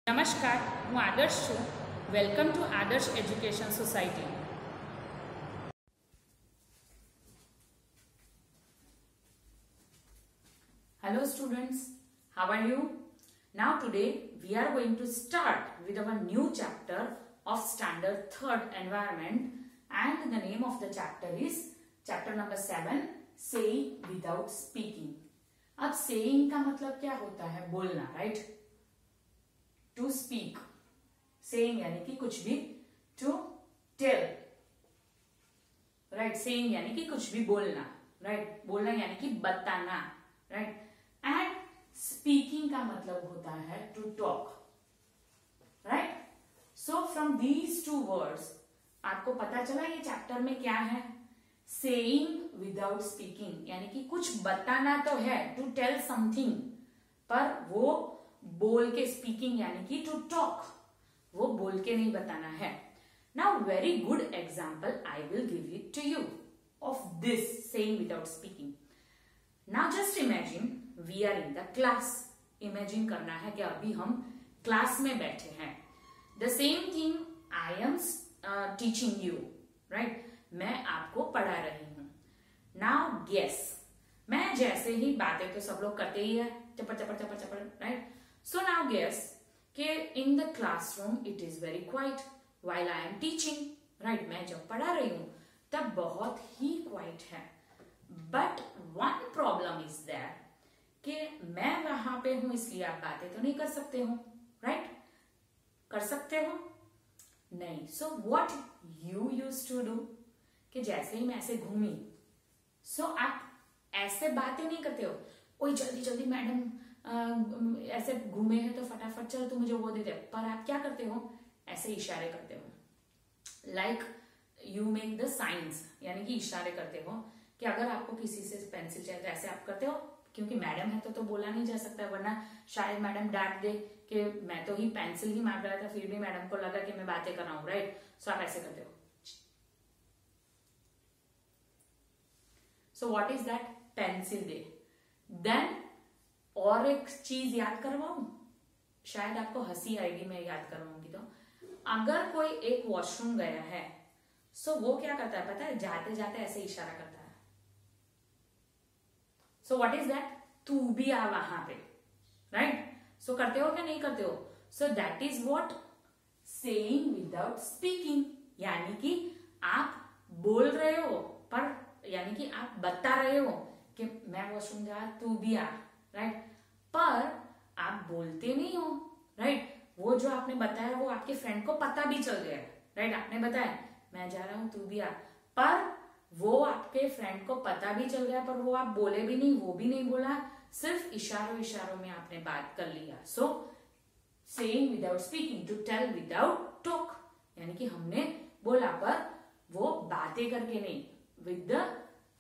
નમસ્કાર, હું આદર્શ છું. વેલકમ ટુ આદર્શ education society. Hello students, how are you? Now today we are going to start with our new chapter of standard 3rd environment, and the name of the chapter is chapter number 7, saying without speaking. अब saying का मतलब क्या होता है? बोलना, right? To speak, saying यानी कि कुछ भी, to tell, right? saying यानी कि कुछ भी बोलना, right? बोलना यानी कि बताना, right? and speaking का मतलब होता है to talk, right? so from these two words आपको पता चला ये चैप्टर में क्या है. saying without speaking यानी कि कुछ बताना तो है, to tell something, पर वो बोल के, स्पीकिंग यानी कि टू टॉक, वो बोल के नहीं बताना है. Now very good example I will give it to you of this saying without speaking. Now just imagine we are in the class. Imagine करना है कि अभी हम क्लास में बैठे हैं. The same thing I am teaching you, right? मैं आपको पढ़ा रही हूं. नाउ गेस, मैं जैसे ही बातें तो सब लोग करते ही है, चपर चपर चपर चपर, राइट? So now guess कि in the classroom it is very quiet while I am teaching, right? मैं जब पढ़ा रही हूँ तब बहुत ही quiet है. But one problem is there कि मैं वहां पे हूँ इसलिए आप बातें तो नहीं कर सकते हो, right? कर सकते हो? नहीं. So what you used to do कि जैसे ही मैं ऐसे घूमी, so आप ऐसे बातें नहीं करते हो, ओए जल्दी जल्दी मैडम ऐसे घूमे हैं तो फटाफट चल तू मुझे वो दे दे. पर आप क्या करते हो? ऐसे इशारे करते हो, like you make the science, यानी कि इशारे करते हो कि अगर आपको किसी से पेंसिल चाहिए तो ऐसे आप करते हो, क्योंकि मैडम है तो बोला नहीं जा सकता, वरना शायद मैडम डांट दे कि मैं तो ही पेंसिल ही मार रहा था, फिर भी मैडम को लगा कि मैं बातें कर रहा हूं, राइट? सो आप ऐसे करते हो. So what is that? Pencil दे. देन और एक चीज याद करवाऊं, शायद आपको हंसी आएगी मैं याद करवाऊंगी तो. अगर कोई एक वॉशरूम गया है, सो वो क्या करता है पता है? जाते जाते ऐसे इशारा करता है. सो व्हाट इज दैट? तू भी आ वहां पे, राइट? सो करते हो क्या नहीं करते हो? सो that is what saying without speaking, यानी कि आप बोल रहे हो पर, यानी कि आप बता रहे हो कि मैं वॉशरूम जा, तू भी आ, राइट? पर आप बोलते नहीं हो, राइट? वो जो आपने बताया वो आपके फ्रेंड को पता भी चल गया, राइट? आपने बताया मैं जा रहा हूं तू भी आ, पर वो आपके फ्रेंड को पता भी चल गया, पर वो आप बोले भी नहीं, वो भी नहीं बोला, सिर्फ इशारों इशारों में आपने बात कर लिया. So saying without speaking, to tell without talk, यानी कि हमने बोला पर वो बातें करके नहीं, with the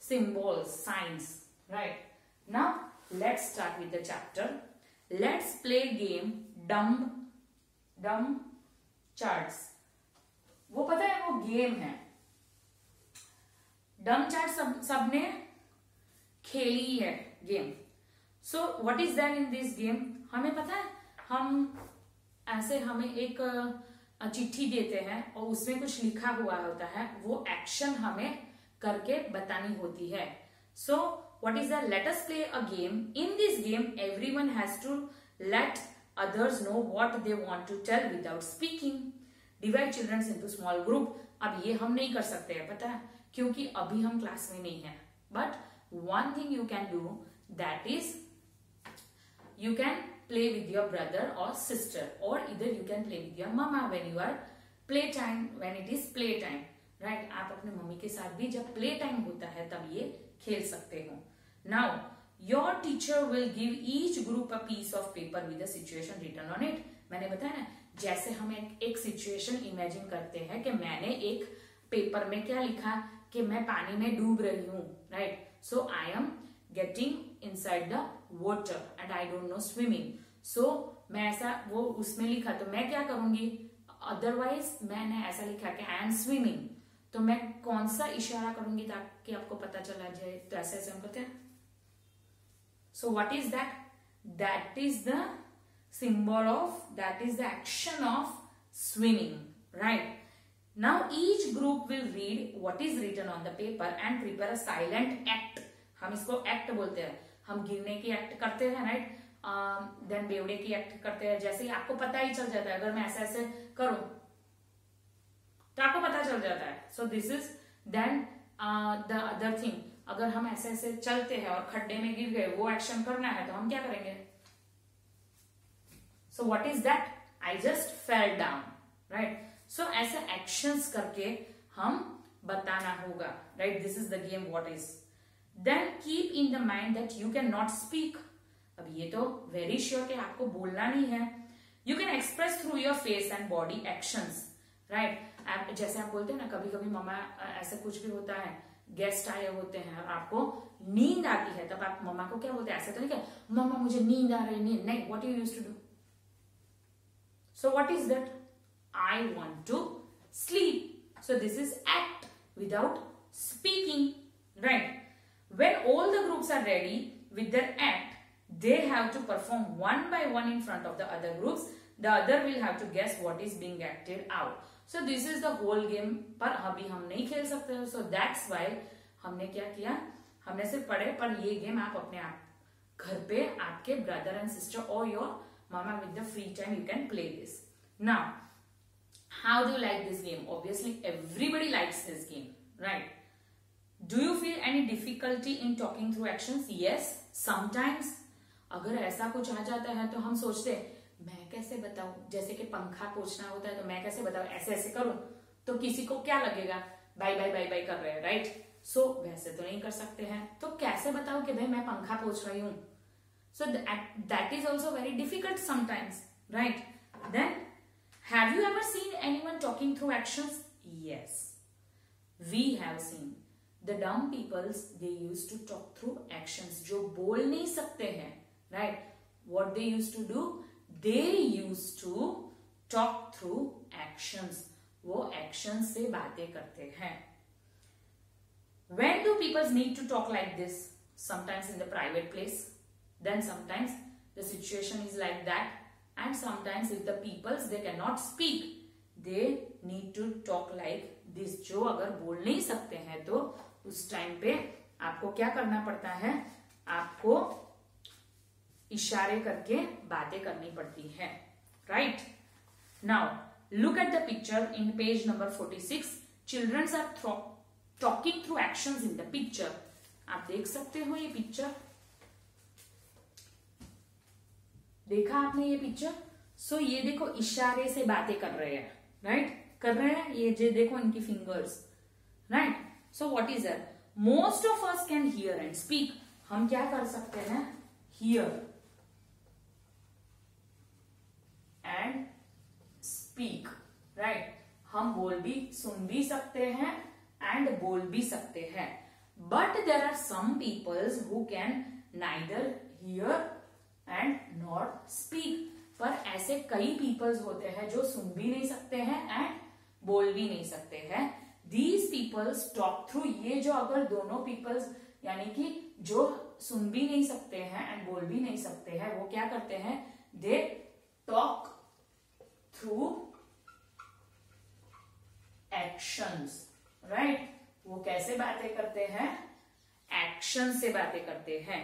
symbols, science, right? Now let's start with the chapter. Let's play game dumb charts. वो पता है वो गेम है. डम चार्ट सबने खेली है game. So what is that in this game? हमें पता है, हम ऐसे हमें एक चिट्ठी देते हैं और उसमें कुछ लिखा हुआ होता है, वो एक्शन हमें करके बतानी होती है. सो what is that? Let us play a game. In this game everyone has to let others know what they want to tell without speaking. Divide children into small group. अब ये हम नहीं कर सकते हैं, पता है, क्योंकि अभी हम क्लास में नहीं है. But one thing you can do, that is you can play with your brother or sister, or either you can play with your mama when you are play time, when it is play time, right? आप अपने mummy के साथ भी जब play time होता है तब ये खेल सकते हो. Now your teacher will give each group a piece of paper with a situation written on it. मैंने बताया ना, जैसे हम एक सिचुएशन इमेजिन करते हैं कि मैंने एक पेपर में क्या लिखा कि मैं पानी में डूब रही हूं, right? So I am getting inside the water and I don't know swimming. So मैं ऐसा वो उसमें लिखा, तो मैं क्या करूंगी? अदरवाइज मैंने ऐसा लिखा कि आई एम स्विमिंग, तो मैं कौन सा इशारा करूंगी ताकि आपको पता चला जाए? तो ऐसे ऐसे हम करते हैं. So what is that? That is the symbol of, that is the action of swimming, right? Now each group will read what is written on the paper and prepare a silent act. हम इसको act बोलते हैं, हम गिरने की act करते हैं, right? Then बेवड़े की act करते हैं, जैसे ही आपको पता ही चल जाता है, अगर मैं ऐसे ऐसे करूं तो आपको पता चल जाता है. So this is then the other thing. अगर हम ऐसे ऐसे चलते हैं और खड्डे में गिर गए, वो एक्शन करना है तो हम क्या करेंगे? So what is that? I just fell down, right? So ऐसे एक्शंस करके हम बताना होगा, right? This is the game what is. Then keep in the mind that you can not speak. अब ये तो वेरी श्योर कि आपको बोलना नहीं है. You can express through your face and body actions, right? जैसे आप बोलते हैं ना, कभी कभी मम्मा ऐसे कुछ भी होता है, गेस्ट आए होते हैं और आपको नींद आती है, तब आप मम्मा को क्या बोलते हैं? ऐसे तो नहीं क्या, मम्मा मुझे नींद आ रही, नींद नहीं. What you used to do? So what is that? I want to sleep. So this is act without speaking, right? When all the groups are ready with their act, they have to perform one by one in front of the other groups. The other will have to guess what is being acted out. So this is the whole game. पर अभी हम नहीं खेल सकते. So that's why हमने क्या किया, हमने सिर्फ पढ़े, पर ये गेम आप अपने आप घर पे आपके ब्रदर एंड सिस्टर और your mama with the free time you can play this. Now how do you like this game? Obviously everybody likes this game, right? Do you feel any difficulty in talking through actions? Yes, sometimes. अगर ऐसा कुछ आ जाता है तो हम सोचते हैं मैं कैसे बताऊं, जैसे कि पंखा पोंछना होता है तो मैं कैसे बताऊं, ऐसे ऐसे करूं तो किसी को क्या लगेगा, बाय बाय बाय बाय कर रहे हैं, राइट? सो वैसे तो नहीं कर सकते हैं, तो कैसे बताऊं कि भाई मैं पंखा पोंछ रही हूं? So that is also very difficult sometimes, right? Then have you ever seen anyone talking through actions? Yes, we have seen the dumb peoples, they used to talk through actions. जो बोल नहीं सकते हैं, right? What they used to do? They used to talk through actions. वो actions से बातें करते हैं. When do people need to talk like this? Sometimes in the private place. Then sometimes the situation is like that. And sometimes if the peoples they cannot speak, they need to talk like this. जो अगर बोल नहीं सकते हैं तो उस time पे आपको क्या करना पड़ता है? आपको इशारे करके बातें करनी पड़ती है, right? Now look at the picture in page number 46. Childrens are talking through actions in the picture. आप देख सकते हो ये पिक्चर, देखा आपने ये पिक्चर? सो ये देखो इशारे से बातें कर रहे हैं, राइट? कर रहे हैं, ये जो देखो इनकी fingers, right? So what is that? Most of us can hear and speak. हम क्या कर सकते हैं? Here and speak, right? हम बोल भी, सुन भी सकते हैं एंड बोल भी सकते हैं. But there are some peoples who can neither hear and not speak. पर ऐसे कई पीपल्स होते हैं जो सुन भी नहीं सकते हैं एंड बोल भी नहीं सकते हैं. These peoples talk through. ये जो अगर दोनों पीपल्स यानी कि जो सुन भी नहीं सकते हैं एंड बोल भी नहीं सकते हैं, वो क्या करते हैं? They talk through actions, right? वो कैसे बातें करते हैं? एक्शन से बातें करते हैं.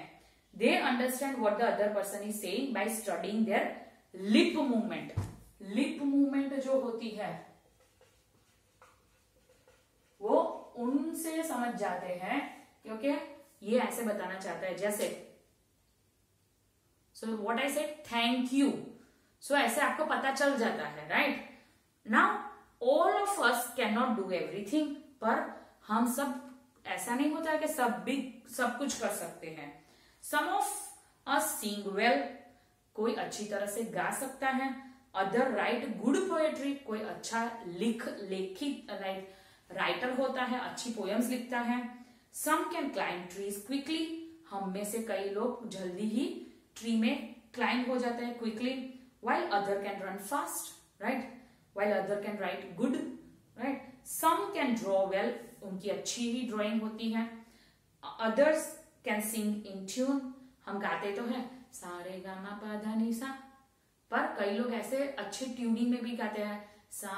They understand what the other person is saying by studying their lip movement. Lip movement जो होती है वो उनसे समझ जाते हैं, क्योंकि ये ऐसे बताना चाहता है जैसे, so what I said, thank you. So ऐसे आपको पता चल जाता है, right? Now all of us can not do everything. पर हम सब, ऐसा नहीं होता है कि सब कुछ कर सकते हैं. सम ऑफ अस सिंग वेल. कोई अच्छी तरह से गा सकता है. Other right good poetry. कोई अच्छा लेखित राइटर होता है, अच्छी पोएम्स लिखता है. Some can climb trees quickly. हम में से कई लोग जल्दी ही ट्री में क्लाइंब हो जाते हैं quickly. while other can run fast, right? While other can write good, right? Some can draw well, उनकी अच्छी ही ड्राइंग होती है. Others can sing in tune. हम गाते तो हैं सा रे गा मा पा धा नी सा, पर कई लोग ऐसे अच्छे ट्यूनिंग में भी गाते हैं, सा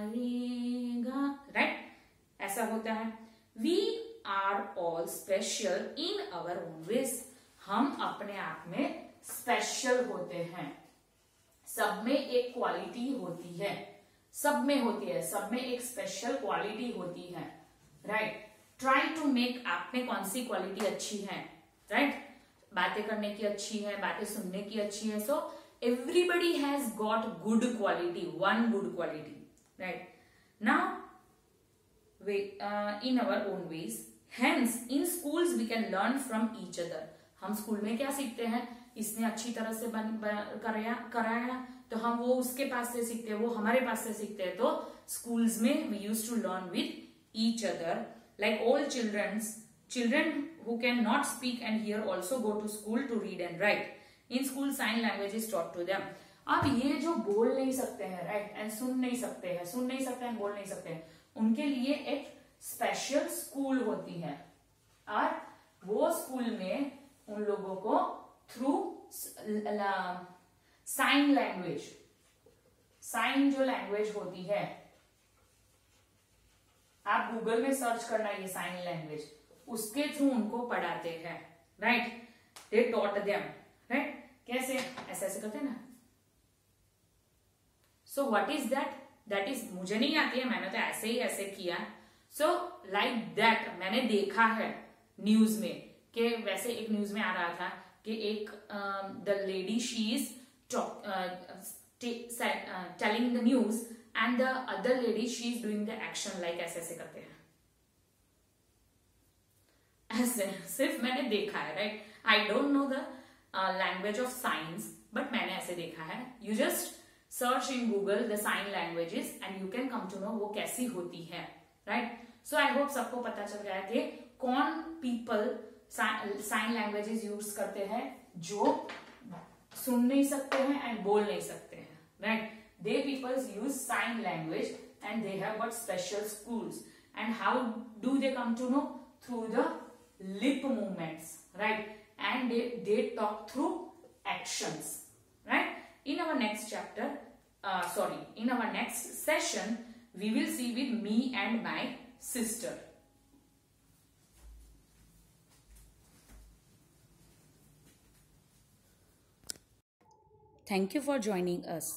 रे गा, राइट, ऐसा होता है। We are all special in our own ways, हम अपने आप में स्पेशल होते हैं। सब में एक क्वालिटी होती है, सब में होती है, सब में एक स्पेशल क्वालिटी होती है, राइट। ट्राई टू मेक, आप में कौन सी क्वालिटी अच्छी है, राइट, बातें करने की अच्छी है, बातें सुनने की अच्छी है। So everybody has got good quality, one good quality, right. Now in our own ways, hence in schools we can learn from each other, हम स्कूल में क्या सीखते हैं, इसने अच्छी तरह से कराया तो हम वो उसके पास से सीखते हैं, वो हमारे पास से सीखते हैं। तो स्कूल्स में we used to learn with each other, like all children who can not speak and hear also go to school to read and write. In school sign language is taught to them. अब ये जो बोल नहीं सकते हैं, right, and सुन नहीं सकते हैं, बोल नहीं सकते हैं, उनके लिए एक स्पेशल स्कूल होती है, और वो स्कूल में उन लोगों को थ्रू साइन लैंग्वेज, साइन जो लैंग्वेज होती है, आप गूगल में सर्च करना ये साइन लैंग्वेज, उसके थ्रू उनको पढ़ाते हैं, right. They taught them, right, कैसे, ऐसे ऐसे करते हैं ना। सो what is that, that is, मुझे नहीं आती है, मैंने तो ऐसे ही ऐसे किया। सो लाइक दैट मैंने देखा है न्यूज में, कि वैसे एक न्यूज में आ रहा था कि एक the lady she is telling the news and the other lady she is doing the action, like ऐसे ऐसे करते हैं, ऐसे सिर्फ मैंने देखा है, right. I don't know the language of science, but मैंने ऐसे देखा है। You just search in Google the sign languages and you can come to know वो कैसी होती है, राइट। सो आई होप सबको पता चल गया है कि कौन पीपल साइन लैंग्वेजेस यूज करते हैं, जो सुन नहीं सकते हैं एंड बोल नहीं सकते हैं, right. They peoples use sign language and they have got special schools, and how do they come to know, through the lip movements, right, and they talk through actions, right. In our next chapter, in our next session, we will see with me and my sister. Thank you for joining us.